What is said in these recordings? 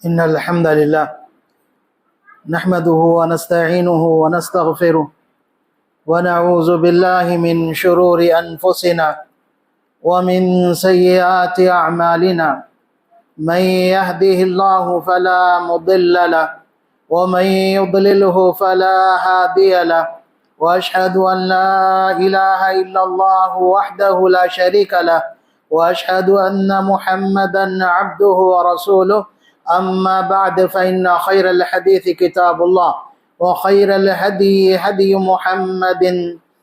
إن الحمد لله نحمده ونستعينه ونستغفره ونعوذ بالله من شرور أنفسنا ومن سيئات أعمالنا. من يهده الله فلا مضل له ومن يضلله فلا هادي له، وأشهد أن لا إله إلا الله وحده لا شريك له، وأشهد أن محمدا عبده ورسوله. أما بعد فإن خير الحديث كتاب الله، وخير الهدي هدي محمد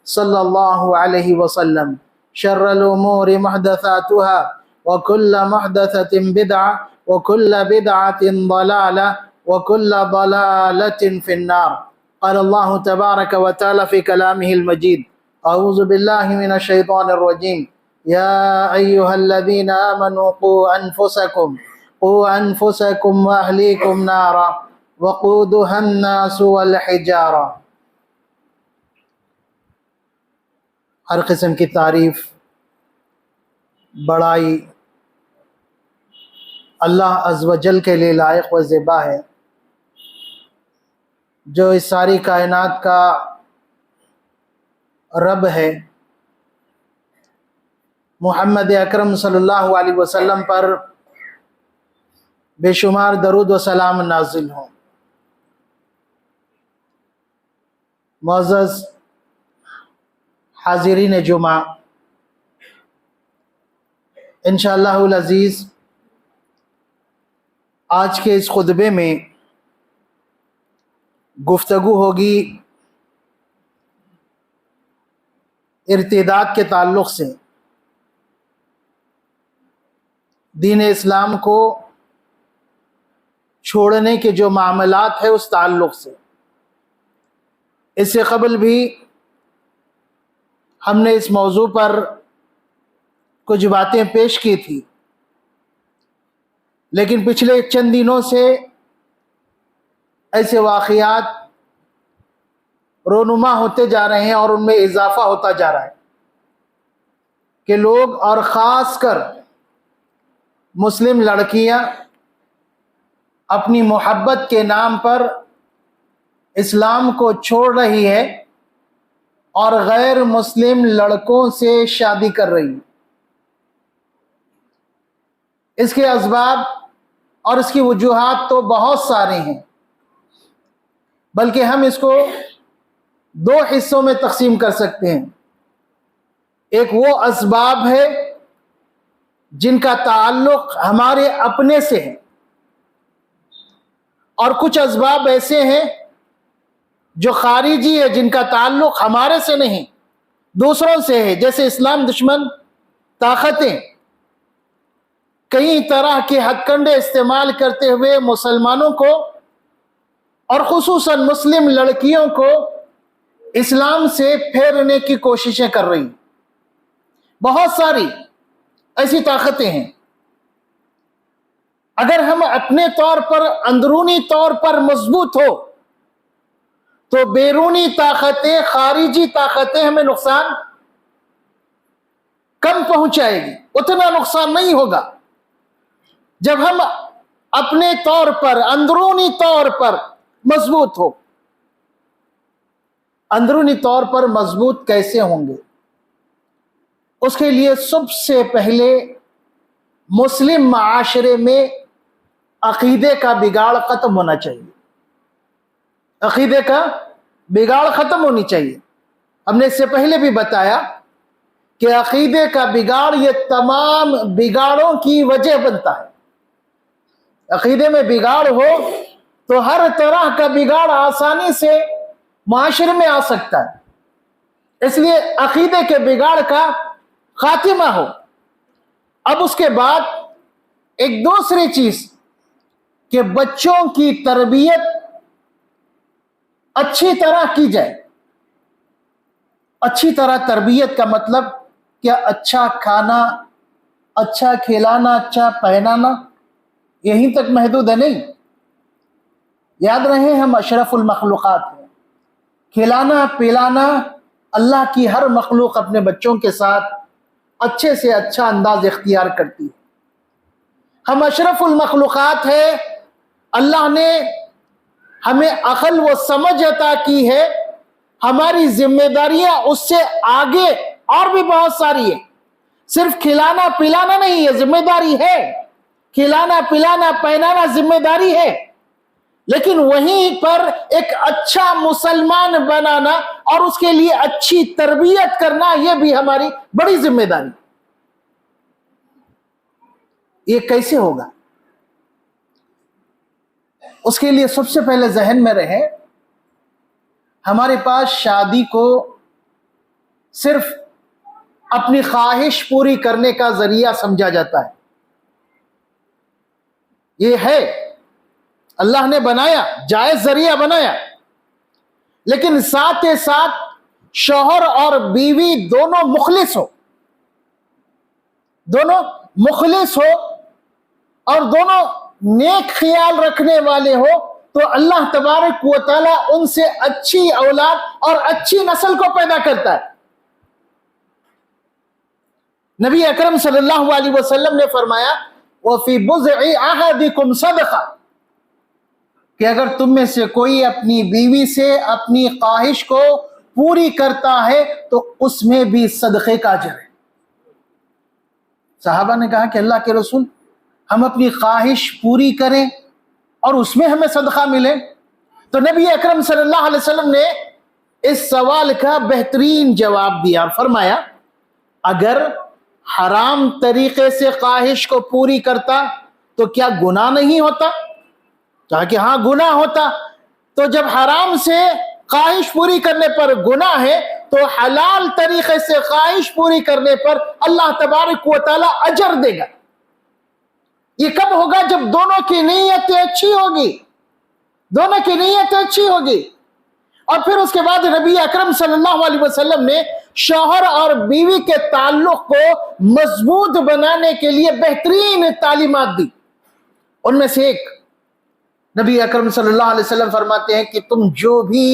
صلى الله عليه وسلم. شر الأمور محدثاتها، وكل محدثة بدعة، وكل بدعة ضلالة، وكل ضلالة في النار. قال الله تبارك وتعالى في كلامه المجيد: أعوذ بالله من الشيطان الرجيم. يا أيها الذين آمنوا قوا أنفسكم وأهليكم نارا وقودها الناس والحجارة. ہر قسم کی تعریف، بڑائی اللہ عز و جل کے لیے لائق و زیبا ہے، جو اس ساری کائنات کا رب ہے. محمد اکرم صلی اللہ علیہ وسلم پر بے شمار درود و سلام نازل ہوں. معزز حاضرین جمعہ، انشاءاللہ العزیز آج کے اس خطبے میں گفتگو ہوگی ارتداد کے تعلق سے، دین اسلام کو چھوڑنے کے جو معاملات ہیں اس تعلق سے. اس سے قبل بھی ہم نے اس موضوع پر کچھ باتیں پیش کی تھی، لیکن پچھلے چند دنوں سے ایسے واقعات رونما ہوتے جا رہے ہیں اور ان میں اضافہ ہوتا جا رہا ہے کہ لوگ، اور خاص کر مسلم لڑکیاں، اپنی محبت کے نام پر اسلام کو چھوڑ رہی ہے اور غیر مسلم لڑکوں سے شادی کر رہی ہے. اس کے اسباب اور اس کی وجوہات تو بہت سارے ہیں، بلکہ ہم اس کو دو حصوں میں تقسیم کر سکتے ہیں. ایک وہ اسباب ہے جن کا تعلق ہمارے اپنے سے ہے، اور کچھ اسباب ایسے ہیں جو خارجی ہے، جن کا تعلق ہمارے سے نہیں، دوسروں سے ہے. جیسے اسلام دشمن طاقتیں کئی طرح کے ہتھ کنڈے استعمال کرتے ہوئے مسلمانوں کو اور خصوصاً مسلم لڑکیوں کو اسلام سے پھیرنے کی کوششیں کر رہی ہیں. بہت ساری ایسی طاقتیں ہیں. اگر ہم اپنے طور پر، اندرونی طور پر مضبوط ہو تو بیرونی طاقتیں، خارجی طاقتیں ہمیں نقصان کم پہنچائے گی، اتنا نقصان نہیں ہوگا. جب ہم اپنے طور پر، اندرونی طور پر مضبوط ہو. اندرونی طور پر مضبوط کیسے ہوں گے؟ اس کے لیے سب سے پہلے مسلم معاشرے میں عقیدے کا بگاڑ ختم ہونا چاہیے. عقیدے کا بگاڑ ختم ہونی چاہیے. ہم نے اس سے پہلے بھی بتایا کہ عقیدے کا بگاڑ یہ تمام بگاڑوں کی وجہ بنتا ہے. عقیدے میں بگاڑ ہو تو ہر طرح کا بگاڑ آسانی سے معاشرے میں آ سکتا ہے. اس لیے عقیدے کے بگاڑ کا خاتمہ ہو. اب اس کے بعد ایک دوسری چیز کہ بچوں کی تربیت اچھی طرح کی جائے. اچھی طرح تربیت کا مطلب کیا؟ اچھا کھانا، اچھا کھلانا، اچھا پہنانا، یہیں تک محدود ہے نہیں. یاد رہے ہم اشرف المخلوقات ہیں. کھلانا پلانا اللہ کی ہر مخلوق اپنے بچوں کے ساتھ اچھے سے اچھا انداز اختیار کرتی ہے. ہم اشرف المخلوقات ہیں اللہ نے ہمیں عقل و سمجھ عطا کی ہے، ہماری ذمہ داریاں اس سے آگے اور بھی بہت ساری ہیں. صرف کھلانا پلانا نہیں، یہ ذمہ داری ہے. کھلانا پلانا پہنانا ذمہ داری ہے، لیکن وہیں پر ایک اچھا مسلمان بنانا اور اس کے لیے اچھی تربیت کرنا، یہ بھی ہماری بڑی ذمہ داری. یہ کیسے ہوگا؟ اس کے لیے سب سے پہلے ذہن میں رہے، ہمارے پاس شادی کو صرف اپنی خواہش پوری کرنے کا ذریعہ سمجھا جاتا ہے. یہ ہے، اللہ نے بنایا، جائز ذریعہ بنایا، لیکن ساتھ ساتھ شوہر اور بیوی دونوں مخلص ہو، دونوں مخلص ہو اور دونوں نیک خیال رکھنے والے ہو، تو اللہ تبارک و تعالیٰ ان سے اچھی اولاد اور اچھی نسل کو پیدا کرتا ہے. نبی اکرم صلی اللہ علیہ وسلم نے فرمایا وَفِي بُضْعِ أَحَدِكُمْ صَدَقَةٌ، کہ اگر تم میں سے کوئی اپنی بیوی سے اپنی خواہش کو پوری کرتا ہے تو اس میں بھی صدقے کا اجر ہے. صحابہ نے کہا کہ اللہ کے رسول، ہم اپنی خواہش پوری کریں اور اس میں ہمیں صدقہ ملے؟ تو نبی اکرم صلی اللہ علیہ وسلم نے اس سوال کا بہترین جواب دیا اور فرمایا اگر حرام طریقے سے خواہش کو پوری کرتا تو کیا گناہ نہیں ہوتا؟ کہا کہ ہاں گناہ ہوتا. تو جب حرام سے خواہش پوری کرنے پر گناہ ہے تو حلال طریقے سے خواہش پوری کرنے پر اللہ تبارک و تعالی اجر دے گا. یہ کب ہوگا؟ جب دونوں کی نیتیں اچھی ہوگی، دونوں کی نیتیں اچھی ہوگی. اور پھر اس کے بعد نبی اکرم صلی اللہ علیہ وسلم نے شوہر اور بیوی کے تعلق کو مضبوط بنانے کے لیے بہترین تعلیمات دی. ان میں سے ایک، نبی اکرم صلی اللہ علیہ وسلم فرماتے ہیں کہ تم جو بھی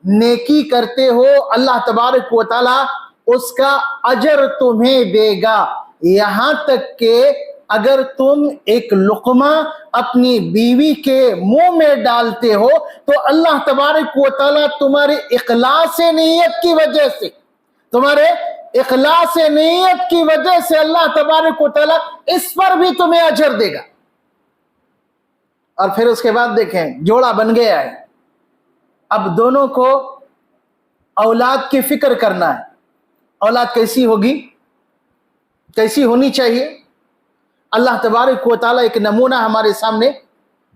نیکی کرتے ہو اللہ تبارک و تعالی اس کا اجر تمہیں دے گا، یہاں تک کہ اگر تم ایک لقمہ اپنی بیوی کے منہ میں ڈالتے ہو تو اللہ تبارک و تعالی تمہارے اخلاص نیت کی وجہ سے، تمہارے اخلاص نیت کی وجہ سے اللہ تبارک و تعالی اس پر بھی تمہیں اجر دے گا. اور پھر اس کے بعد دیکھیں جوڑا بن گیا ہے، اب دونوں کو اولاد کی فکر کرنا ہے. اولاد کیسی ہوگی، کیسی ہونی چاہیے؟ اللہ تبارک و تعالیٰ ایک نمونہ ہمارے سامنے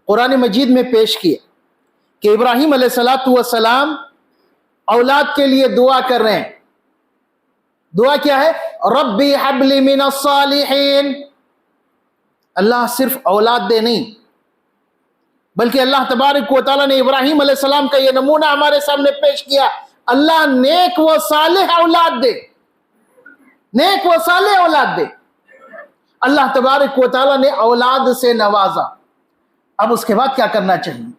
قرآن مجید میں پیش کیا کہ ابراہیم علیہ السلام اولاد کے لیے دعا کر رہے ہیں. دعا کیا ہے؟ ربی حب لی من الصالحین. اللہ صرف اولاد دے نہیں، بلکہ اللہ تبارک و تعالیٰ نے ابراہیم علیہ السلام کا یہ نمونہ ہمارے سامنے پیش کیا، اللہ نیک و صالح اولاد دے، نیک و صالح اولاد دے. اللہ تبارک و تعالیٰ نے اولاد سے نوازا. اب اس کے بعد کیا کرنا چاہیے؟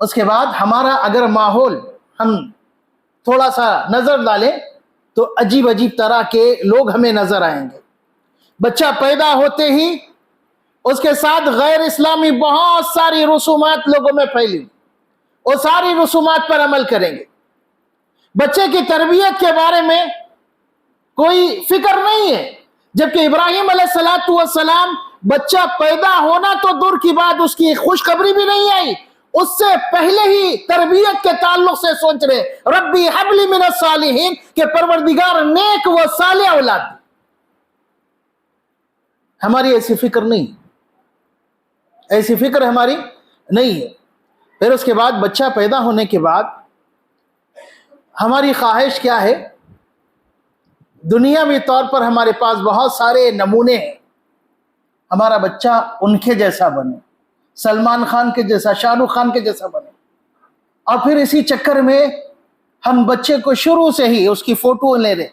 اس کے بعد ہمارا اگر ماحول ہم تھوڑا سا نظر ڈالیں تو عجیب عجیب طرح کے لوگ ہمیں نظر آئیں گے. بچہ پیدا ہوتے ہی اس کے ساتھ غیر اسلامی بہت ساری رسومات لوگوں میں پھیلی، وہ ساری رسومات پر عمل کریں گے. بچے کی تربیت کے بارے میں کوئی فکر نہیں ہے، جبکہ ابراہیم علیہ السلام بچہ پیدا ہونا تو دور کی بات، اس کی خوشخبری بھی نہیں آئی، اس سے پہلے ہی تربیت کے تعلق سے سوچ رہے ربی حب لی من الصالحین کہ پروردگار نیک و صالح اولاد. ہماری ایسی فکر نہیں، ایسی فکر ہماری نہیں ہے. پھر اس کے بعد بچہ پیدا ہونے کے بعد ہماری خواہش کیا ہے؟ دنیاوی طور پر ہمارے پاس بہت سارے نمونے ہیں، ہمارا بچہ ان کے جیسا بنے، سلمان خان کے جیسا، شاہ رخ خان کے جیسا بنے. اور پھر اسی چکر میں ہم بچے کو شروع سے ہی اس کی فوٹو لے رہے،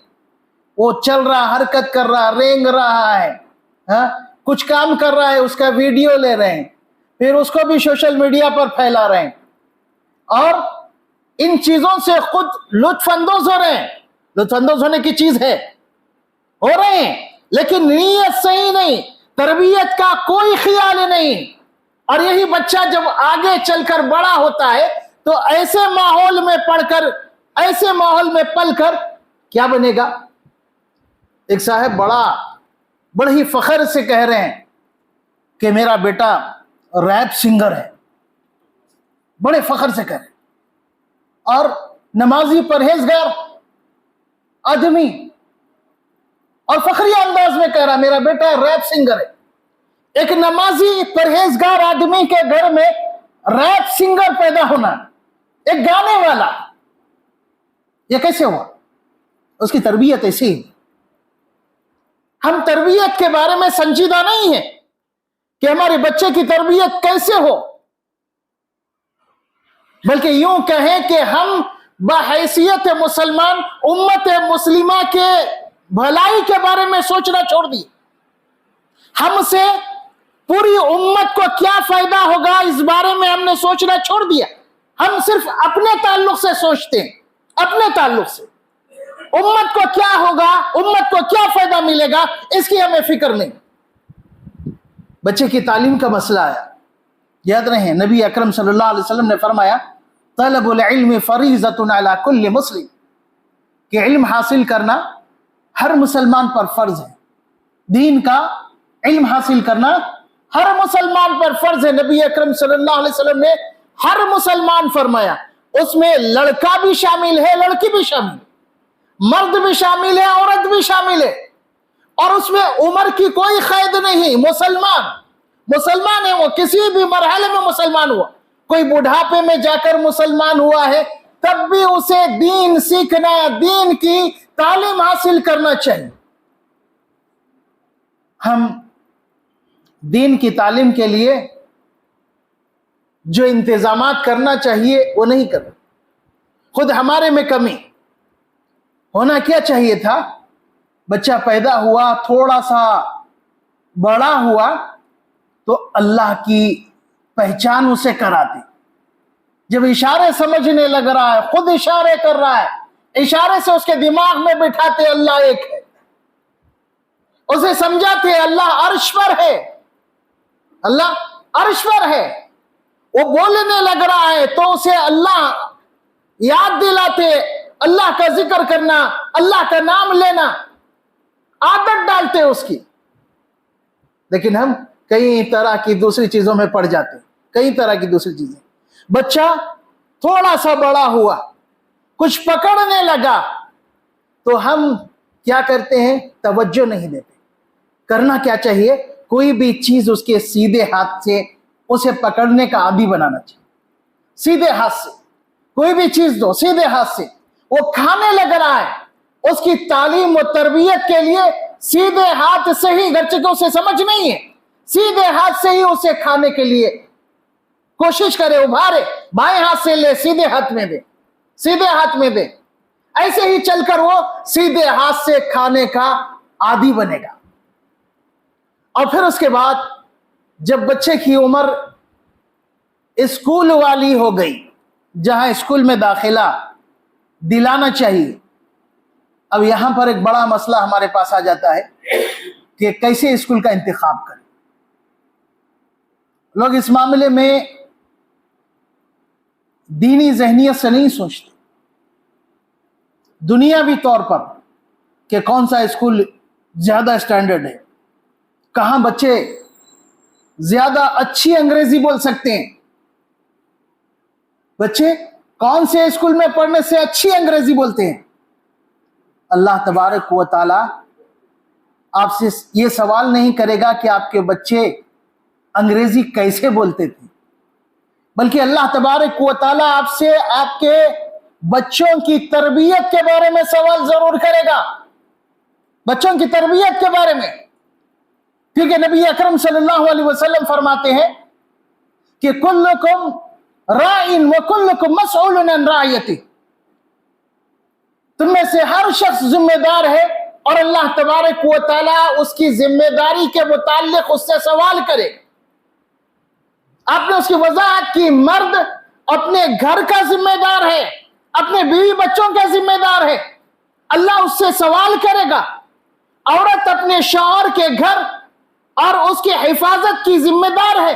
وہ چل رہا، حرکت کر رہا، رینگ رہا ہے، کچھ کام کر رہا ہے، اس کا ویڈیو لے رہے ہیں، پھر اس کو بھی سوشل میڈیا پر پھیلا رہے ہیں اور ان چیزوں سے خود لطف اندوز ہو رہے ہیں. لطف اندوز ہونے کی چیز ہے، ہو رہے ہیں، لیکن نیت صحیح نہیں، تربیت کا کوئی خیال نہیں. اور یہی بچہ جب آگے چل کر بڑا ہوتا ہے تو ایسے ماحول میں پل کر کیا بنے گا؟ ایک صاحب بڑا ہی فخر سے کہہ رہے ہیں کہ میرا بیٹا ریپ سنگر ہے، بڑے فخر سے کہہ رہے ہیں، اور نمازی پرہیزگار آدمی، اور فخریہ انداز میں کہہ رہا میرا بیٹا ریپ سنگر ہے۔ ایک نمازی پرہیزگار آدمی کے گھر میں ریپ سنگر پیدا ہونا، ایک گانے والا، یہ کیسے ہوا؟ اس کی تربیت ایسی ہے۔ ہم تربیت کے بارے میں سنجیدہ نہیں ہیں کہ ہمارے بچے کی تربیت کیسے ہو، بلکہ یوں کہیں کہ ہم بحیثیت مسلمان امت مسلمہ کے بھلائی کے بارے میں سوچنا چھوڑ دی۔ ہم سے پوری امت کو کیا فائدہ ہوگا اس بارے میں ہم نے سوچنا چھوڑ دیا۔ ہم صرف اپنے تعلق سے سوچتے ہیں، اپنے تعلق سے امت کو کیا ہوگا، امت کو کیا فائدہ ملے گا، اس کی ہمیں فکر نہیں۔ بچے کی تعلیم کا مسئلہ ہے، یاد رہیں نبی اکرم صلی اللہ علیہ وسلم نے فرمایا طلب العلم فریضۃ علی کل مسلم، کہ علم حاصل کرنا ہر مسلمان پر فرض ہے، دین کا علم حاصل کرنا ہر مسلمان پر فرض ہے۔ نبی اکرم صلی اللہ علیہ وسلم نے ہر مسلمان فرمایا، اس میں لڑکا بھی شامل ہے، لڑکی بھی شامل ہے، مرد بھی شامل ہے، عورت بھی شامل ہے، اور اس میں عمر کی کوئی قید نہیں۔ مسلمان ہے، وہ کسی بھی مرحلے میں مسلمان ہوا، کوئی بڑھاپے میں جا کر مسلمان ہوا ہے تب بھی اسے دین سیکھنا، دین کی تعلیم حاصل کرنا چاہیے۔ ہم دین کی تعلیم کے لیے جو انتظامات کرنا چاہیے وہ نہیں کرتے، خود ہمارے میں کمی۔ ہونا کیا چاہیے تھا، بچہ پیدا ہوا، تھوڑا سا بڑا ہوا تو اللہ کی پہچان اسے کراتے۔ جب اشارے سمجھنے لگ رہا ہے، خود اشارے کر رہا ہے، اشارے سے اس کے دماغ میں بٹھاتے اللہ ایک ہے، اسے سمجھاتے اللہ عرش پر ہے، اللہ عرش پر ہے۔ وہ بولنے لگ رہا ہے تو اسے اللہ یاد دلاتے، اللہ کا ذکر کرنا، اللہ کا نام لینا، عادت ڈالتے اس کی۔ لیکن ہم کئی طرح کی دوسری چیزوں میں پڑ جاتے، کئی طرح کی دوسری چیزیں۔ بچہ تھوڑا سا بڑا ہوا، کچھ پکڑنے لگا تو ہم کیا کرتے ہیں، توجہ نہیں دیتے۔ کرنا کیا چاہیے، کوئی بھی چیز اس کے سیدھے ہاتھ سے اسے پکڑنے کا عادی بنانا چاہیے۔ سیدھے ہاتھ سے کوئی بھی چیز دو، سیدھے ہاتھ سے۔ وہ کھانے لگ رہا ہے، اس کی تعلیم و تربیت کے لیے سیدھے ہاتھ سے ہی، گرچہ کہ اسے سمجھ نہیں ہے، سیدھے ہاتھ سے ہی اسے کھانے کے لیے کوشش کرے، ابھارے، بائیں ہاتھ سے لے سیدھے ہاتھ میں دے، سیدھے ہاتھ میں دے۔ ایسے ہی چل کر وہ سیدھے ہاتھ سے کھانے کا عادی بنے گا۔ اور پھر اس کے بعد جب بچے کی عمر اسکول والی ہو گئی، جہاں اسکول میں داخلہ دلانا چاہیے، اب یہاں پر ایک بڑا مسئلہ ہمارے پاس آ جاتا ہے کہ کیسے اسکول کا انتخاب کریں۔ لوگ اس معاملے میں دینی ذہنیت سے نہیں سوچتے، دنیاوی طور پر کہ کون سا اسکول زیادہ اسٹینڈرڈ ہے، کہاں بچے زیادہ اچھی انگریزی بول سکتے ہیں، بچے کون سے اسکول میں پڑھنے سے اچھی انگریزی بولتے ہیں۔ اللہ تبارک و تعالی آپ سے یہ سوال نہیں کرے گا کہ آپ کے بچے انگریزی کیسے بولتے تھے، بلکہ اللہ تبارک و تعالی آپ سے آپ کے بچوں کی تربیت کے بارے میں سوال ضرور کرے گا، بچوں کی تربیت کے بارے میں۔ کیونکہ نبی اکرم صلی اللہ علیہ وسلم فرماتے ہیں کہ کلکم راعٍ وکلکم مسئول عن رعیتہ، تم میں سے ہر شخص ذمہ دار ہے اور اللہ تبارک و تعالی اس کی ذمہ داری کے متعلق اس سے سوال کرے۔ آپ نے اس کی وضاحت کی، مرد اپنے گھر کا ذمہ دار ہے، اپنے بیوی بچوں کا ذمہ دار ہے، اللہ اس سے سوال کرے گا۔ عورت اپنے شوہر کے گھر اور اس کی حفاظت کی ذمہ دار ہے،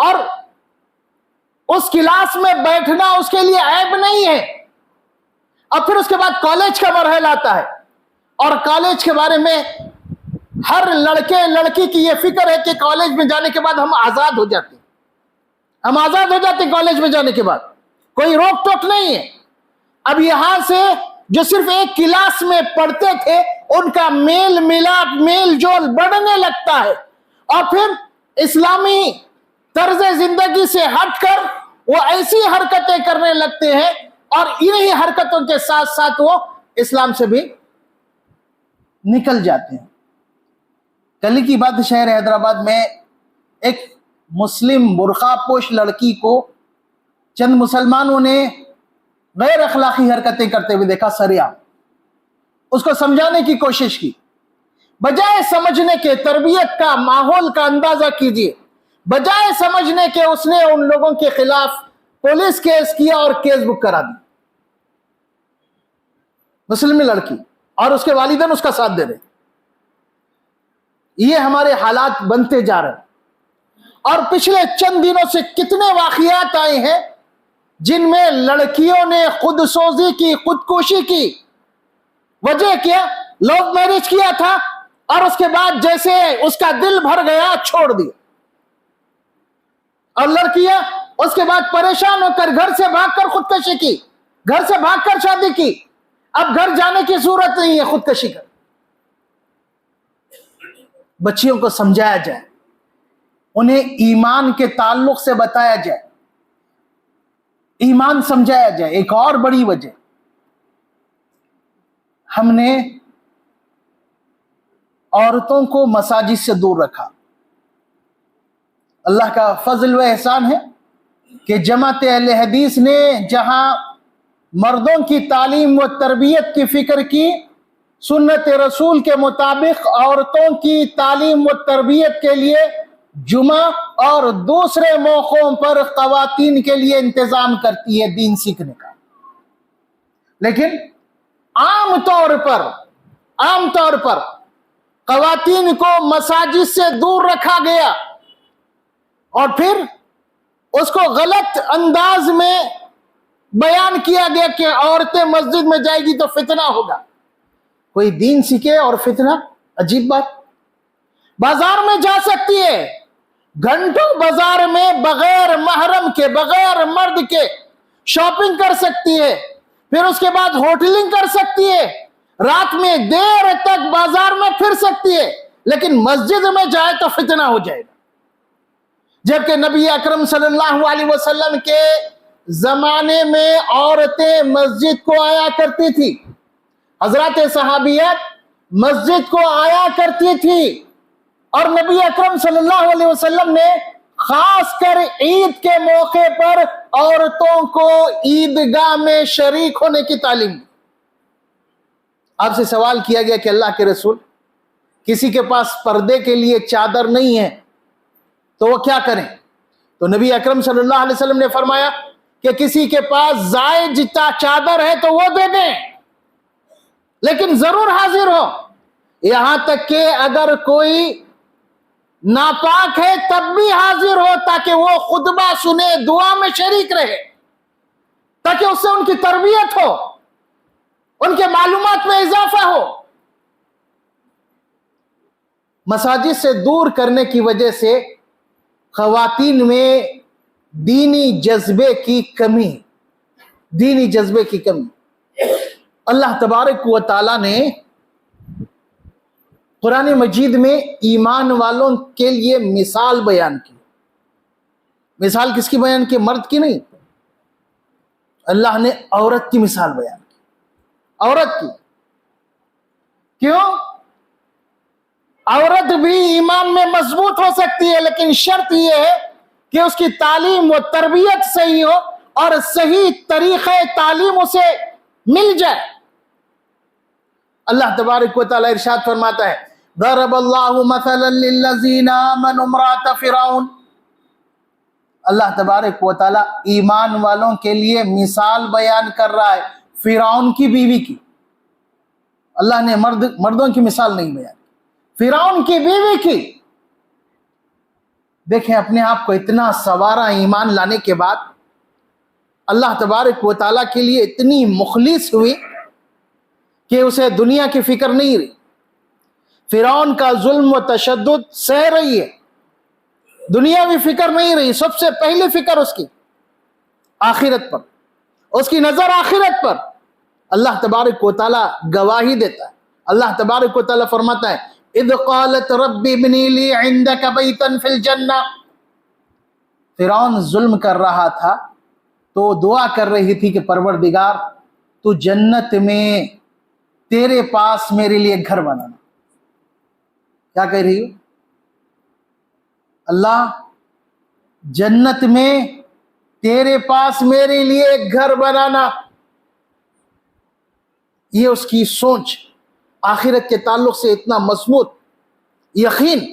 اور اس کلاس میں بیٹھنا اس کے لیے عیب نہیں ہے. اور پھر اس کے بعد کالج کا مرحلہ آتا ہے, اور کالج کے بارے میں ہر لڑکے لڑکی کی یہ فکر ہے کہ کالج میں جانے کے بعد ہم آزاد ہو جاتے ہیں, ہم آزاد ہو جاتے ہیں کالج میں جانے کے بعد, کوئی روک ٹوک نہیں ہے. اب یہاں سے جو صرف ایک کلاس میں پڑھتے تھے ان کا میل ملاپ میل جول بڑھنے لگتا ہے, اور پھر اسلامی طرز زندگی سے ہٹ کر وہ ایسی حرکتیں کرنے لگتے ہیں, اور انہی حرکتوں کے ساتھ ساتھ وہ اسلام سے بھی نکل جاتے ہیں. کل کی بات, شہر حیدرآباد میں ایک مسلم برقع پوش لڑکی کو چند مسلمانوں نے غیر اخلاقی حرکتیں کرتے ہوئے دیکھا سریعام. اس کو سمجھانے کی کوشش کی, بجائے سمجھنے کے تربیت کا ماحول کا اندازہ کیجیے, بجائے سمجھنے کے اس نے ان لوگوں کے خلاف پولیس کیس کیا اور کیس بک کرا دی. مسلم لڑکی اور اس کے والدین اس کا ساتھ دے رہے. یہ ہمارے حالات بنتے جا رہے ہیں, اور پچھلے چند دنوں سے کتنے واقعات آئے ہیں جن میں لڑکیوں نے خود سوزی کی, خودکشی کی. وجہ کیا؟ لو میرج کیا تھا اور اس کے بعد جیسے اس کا دل بھر گیا چھوڑ دیا, اور لڑکیاں اس کے بعد پریشان ہو کر گھر سے بھاگ کر خودکشی کی, گھر سے بھاگ کر شادی کی. اب گھر جانے کی ضرورت نہیں ہے, خودکشی کر. بچیوں کو سمجھایا جائے, انہیں ایمان کے تعلق سے بتایا جائے, ایمان سمجھایا جائے. ایک اور بڑی وجہ, ہم نے عورتوں کو مساجد سے دور رکھا. اللہ کا فضل و احسان ہے کہ جماعت اہل حدیث نے جہاں مردوں کی تعلیم و تربیت کی فکر کی, سنت رسول کے مطابق عورتوں کی تعلیم و تربیت کے لیے جمعہ اور دوسرے موقعوں پر خواتین کے لیے انتظام کرتی ہے دین سیکھنے کا. لیکن عام طور پر خواتین کو مساجد سے دور رکھا گیا, اور پھر اس کو غلط انداز میں بیان کیا گیا کہ عورتیں مسجد میں جائے گی تو فتنہ ہوگا. کوئی دین سیکھے اور فتنہ؟ عجیب بات. بازار میں جا سکتی ہے, گھنٹوں بازار میں بغیر محرم کے, بغیر مرد کے شاپنگ کر سکتی ہے, پھر اس کے بعد ہوٹلنگ کر سکتی ہے, رات میں دیر تک بازار میں پھر سکتی ہے, لیکن مسجد میں جائے تو فتنہ ہو جائے گا. جبکہ نبی اکرم صلی اللہ علیہ وسلم کے زمانے میں عورتیں مسجد کو آیا کرتی تھی, حضرات صحابیات مسجد کو آیا کرتی تھی, اور نبی اکرم صلی اللہ علیہ وسلم نے خاص کر عید کے موقع پر عورتوں کو عیدگاہ میں شریک ہونے کی تعلیم دی. آپ سے سوال کیا گیا کہ اللہ کے رسول, کسی کے پاس پردے کے لیے چادر نہیں ہے تو وہ کیا کریں؟ تو نبی اکرم صلی اللہ علیہ وسلم نے فرمایا کہ کسی کے پاس زائد چادر ہے تو وہ دے دیں, لیکن ضرور حاضر ہو. یہاں تک کہ اگر کوئی ناپاک ہے تب بھی حاضر ہو, تاکہ وہ خطبہ سنے, دعا میں شریک رہے, تاکہ اس سے ان کی تربیت ہو, ان کے معلومات میں اضافہ ہو. مساجد سے دور کرنے کی وجہ سے خواتین میں دینی جذبے کی کمی, اللہ تبارک و تعالیٰ نے قرآن مجید میں ایمان والوں کے لیے مثال بیان کی. مثال کس کی بیان کی؟ مرد کی نہیں, اللہ نے عورت کی مثال بیان کی. عورت کی کیوں؟ عورت بھی ایمان میں مضبوط ہو سکتی ہے, لیکن شرط یہ ہے کہ اس کی تعلیم و تربیت صحیح ہو اور صحیح طریقہ تعلیم اسے مل جائے. اللہ تبارک و تعالی ارشاد فرماتا ہے, ضرب اللہ مثلا للذین آمنوا امرأة فرعون. اللہ تبارک و تعالی ایمان والوں کے لیے مثال بیان کر رہا ہے فرعون کی بیوی کی. اللہ نے مردوں کی مثال نہیں بیان, فرعون کی بیوی کی, دیکھیں اپنے آپ کو اتنا سوارا ایمان لانے کے بعد اللہ تبارک و تعالیٰ کے لیے اتنی مخلص ہوئی کہ اسے دنیا کی فکر نہیں رہی، فرعون کا ظلم و تشدد سہ رہی ہے، دنیاوی فکر نہیں رہی، سب سے پہلی فکر اس کی آخرت پر، اس کی نظر آخرت پر۔ اللہ تبارک و تعالیٰ گواہی دیتا ہے، اللہ تبارک و تعالیٰ فرماتا ہے اذ قالت رب ابنی لی عندک بیتا فی الجنہ۔ فرعون ظلم کر رہا تھا تو دعا کر رہی تھی کہ پروردگار تو جنت میں تیرے پاس میرے لیے گھر بنانا۔ کیا کہہ رہی ہو؟ اللہ جنت میں تیرے پاس میرے لیے ایک گھر بنانا۔ یہ اس کی سوچ آخرت کے تعلق سے اتنا مضبوط یقین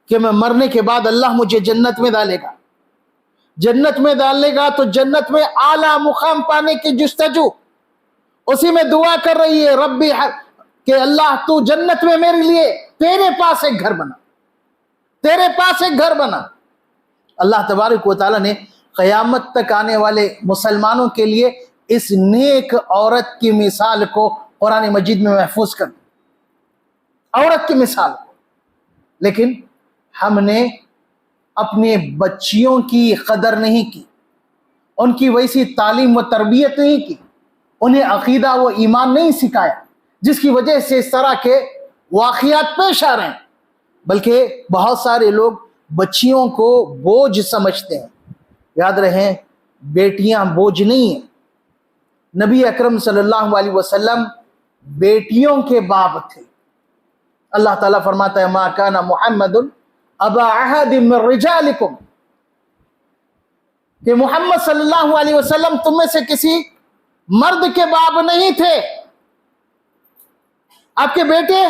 کہ میں مرنے کے بعد اللہ مجھے جنت میں ڈالے گا، جنت میں ڈالے گا تو جنت میں اعلیٰ مقام پانے کی جستجو اسی میں دعا کر رہی ہے ربی کہ اللہ تو جنت میں میرے لیے تیرے پاس ایک گھر بنا، تیرے پاس ایک گھر بنا۔ اللہ تبارک و تعالیٰ نے قیامت تک آنے والے مسلمانوں کے لیے اس نیک عورت کی مثال کو قرآن مجید میں محفوظ کر دیا، عورت کی مثال کو۔ لیکن ہم نے اپنے بچیوں کی قدر نہیں کی، ان کی ویسی تعلیم و تربیت نہیں کی، انہیں عقیدہ و ایمان نہیں سکھایا، جس کی وجہ سے اس طرح کے واقعات پیش آ رہے ہیں۔ بلکہ بہت سارے لوگ بچیوں کو بوجھ سمجھتے ہیں۔ یاد رہیں بیٹیاں بوجھ نہیں ہیں، نبی اکرم صلی اللہ علیہ وسلم بیٹیوں کے باپ تھے۔ اللہ تعالیٰ فرماتا ہے ما کان محمد ابا احد من رجالکم، کہ محمد صلی اللہ علیہ وسلم تم میں سے کسی مرد کے باپ نہیں تھے۔ آپ کے بیٹے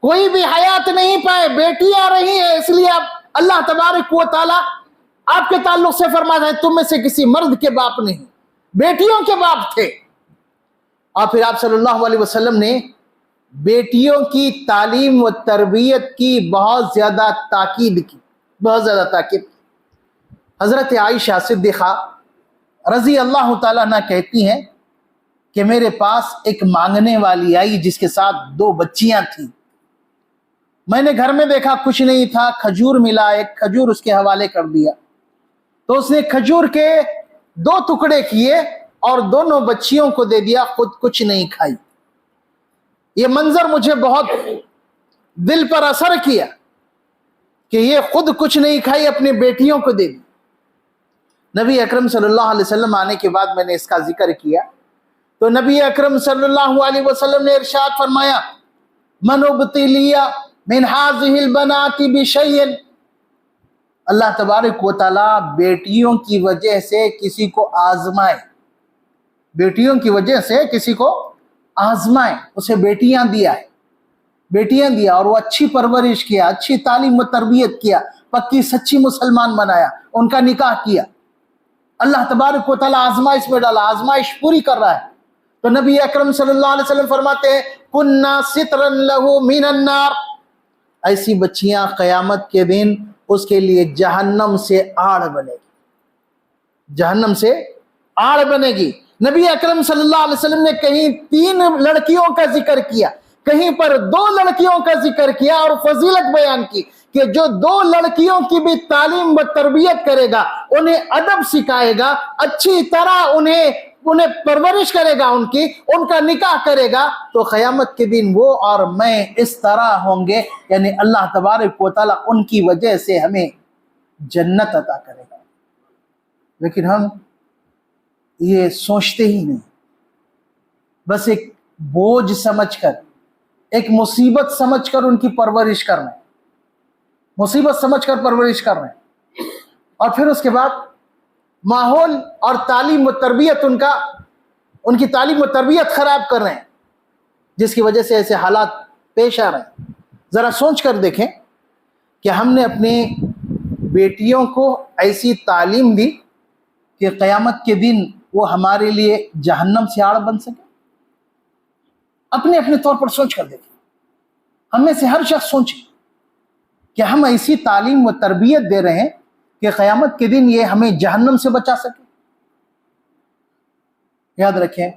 کوئی بھی حیات نہیں پائے، بیٹیاں رہی ہیں، اس لیے اب اللہ تبارک و تعالیٰ آپ کے تعلق سے فرماتا ہے تم میں سے کسی مرد کے باپ نہیں، بیٹیوں کے باپ تھے۔ اور پھر آپ صلی اللہ علیہ وسلم نے بیٹیوں کی تعلیم و تربیت کی بہت زیادہ تاکید کی، بہت زیادہ تاکید کی۔ حضرت عائشہ صدیقہ رضی اللہ تعالیٰ عنہ کہتی ہیں کہ میرے پاس ایک مانگنے والی آئی جس کے ساتھ 2 بچیاں تھیں، میں نے گھر میں دیکھا کچھ نہیں تھا، کھجور ملا، ایک کھجور اس کے حوالے کر دیا، تو اس نے کھجور کے 2 ٹکڑے کیے اور دونوں بچیوں کو دے دیا، خود کچھ نہیں کھائی۔ یہ منظر مجھے بہت دل پر اثر کیا کہ یہ خود کچھ نہیں کھائی، اپنی بیٹیوں کو دے دی۔ نبی اکرم صلی اللہ علیہ وسلم آنے کے بعد میں نے اس کا ذکر کیا تو نبی اکرم صلی اللہ علیہ وسلم نے ارشاد فرمایا من ابتلی من هذه البنات بشیء، اللہ تبارک و تعالیٰ بیٹیوں کی وجہ سے کسی کو آزمائے، بیٹیوں کی وجہ سے کسی کو آزمائے، اسے بیٹیاں دیا ہے، بیٹیاں دیا اور وہ اچھی پرورش کیا، اچھی تعلیم و تربیت کیا، پکی سچی مسلمان بنایا، ان کا نکاح کیا۔ اللہ تبارک و تعالیٰ آزمائش میں ڈالا، آزمائش پوری کر رہا ہے تو نبی اکرم صلی اللہ علیہ وسلم فرماتے ہیں کننا سترا لہ من النار، ایسی بچیاں قیامت کے دن اس کے لیے جہنم سے آڑ بنے گی، جہنم سے آڑ بنے گی۔ نبی اکرم صلی اللہ علیہ وسلم نے کہیں 3 لڑکیوں کا ذکر کیا، کہیں پر 2 لڑکیوں کا ذکر کیا اور فضیلت بیان کی کہ جو 2 لڑکیوں کی بھی تعلیم و تربیت کرے گا، انہیں ادب سکھائے گا، اچھی طرح انہیں پرورش کرے گا، ان کا نکاح کرے گا، تو قیامت کے دن وہ اور میں اس طرح ہوں گے، یعنی اللہ تبارک و تعالیٰ ان کی وجہ سے ہمیں جنت عطا کرے گا۔ لیکن ہم یہ سوچتے ہی نہیں، بس ایک بوجھ سمجھ کر، ایک مصیبت سمجھ کر ان کی پرورش کر رہے ہیں، مصیبت سمجھ کر پرورش کر رہے ہیں، اور پھر اس کے بعد ماحول اور تعلیم و تربیت ان کی تعلیم و تربیت خراب کر رہے ہیں، جس کی وجہ سے ایسے حالات پیش آ رہے ہیں۔ ذرا سوچ کر دیکھیں کہ ہم نے اپنی بیٹیوں کو ایسی تعلیم دی کہ قیامت کے دن وہ ہمارے لیے جہنم سے آڑ بن سکے؟ اپنے طور پر سوچ کر دیکھیں، ہم میں سے ہر شخص سوچے کہ ہم ایسی تعلیم و تربیت دے رہے ہیں کہ قیامت کے دن یہ ہمیں جہنم سے بچا سکے۔ یاد رکھیں،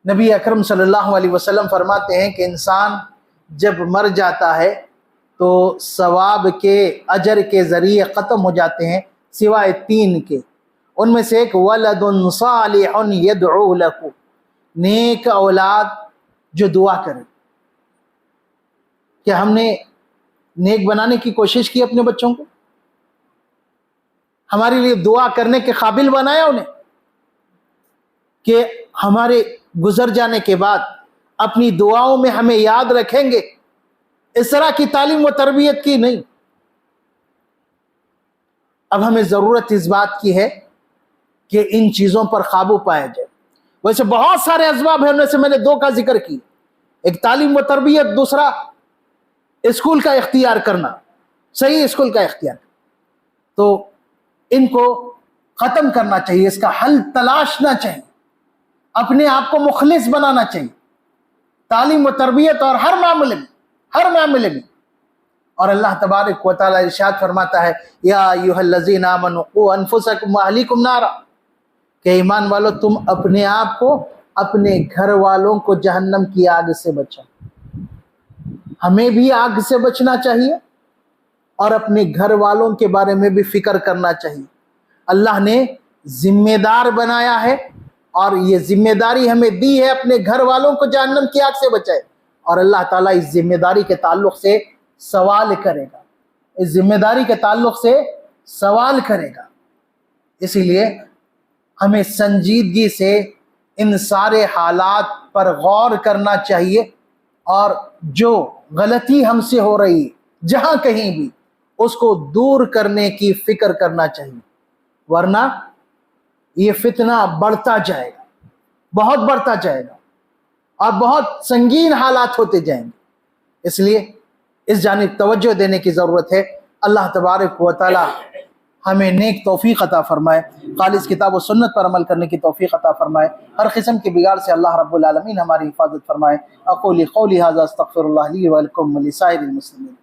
نبی اکرم صلی اللہ علیہ وسلم فرماتے ہیں کہ انسان جب مر جاتا ہے تو ثواب کے اجر کے ذریعے ختم ہو جاتے ہیں سوائے 3 کے۔ ان میں سے ایک ولد صالح یدعو لہ، نیک اولاد جو دعا کرے۔ کہ ہم نے نیک بنانے کی کوشش کی اپنے بچوں کو، ہمارے لیے دعا کرنے کے قابل بنایا انہیں، کہ ہمارے گزر جانے کے بعد اپنی دعاؤں میں ہمیں یاد رکھیں گے۔ اس طرح کی تعلیم و تربیت کی نہیں۔ اب ہمیں ضرورت اس بات کی ہے کہ ان چیزوں پر قابو پایا جائے۔ ویسے بہت سارے اسباب ہیں، ان میں سے میں نے 2 کا ذکر کی، ایک تعلیم و تربیت، دوسرا اسکول کا اختیار کرنا، صحیح اسکول کا اختیار۔ تو ان کو ختم کرنا چاہیے، اس کا حل تلاشنا چاہیے، اپنے آپ کو مخلص بنانا چاہیے تعلیم و تربیت اور ہر معاملے میں۔ اور اللہ تبارک و تعالی ارشاد فرماتا ہے یا ایھا الذین آمنوا قوا انفسکم واہلیکم نارا، کہ ایمان والو تم اپنے آپ کو، اپنے گھر والوں کو جہنم کی آگ سے بچاؤ۔ ہمیں بھی آگ سے بچنا چاہیے اور اپنے گھر والوں کے بارے میں بھی فکر کرنا چاہیے۔ اللہ نے ذمہ دار بنایا ہے اور یہ ذمہ داری ہمیں دی ہے اپنے گھر والوں کو جہنم کی آگ سے بچائے، اور اللہ تعالیٰ اس ذمہ داری کے تعلق سے سوال کرے گا، اس ذمہ داری کے تعلق سے سوال کرے گا۔ اسی لیے ہمیں سنجیدگی سے ان سارے حالات پر غور کرنا چاہیے، اور جو غلطی ہم سے ہو رہی ہے جہاں کہیں بھی، اس کو دور کرنے کی فکر کرنا چاہیے، ورنہ یہ فتنہ بڑھتا جائے گا، بہت بڑھتا جائے گا، اور بہت سنگین حالات ہوتے جائیں گے۔ اس لیے اس جانب توجہ دینے کی ضرورت ہے۔ اللہ تبارک و تعالی ہمیں نیک توفیق عطا فرمائے، خالص کتاب و سنت پر عمل کرنے کی توفیق عطا فرمائے، ہر قسم کے بگاڑ سے اللہ رب العالمین ہماری حفاظت فرمائے۔ اقول قولی ھذا استغفر اللہ لی ولکم ولسائر المسلمین۔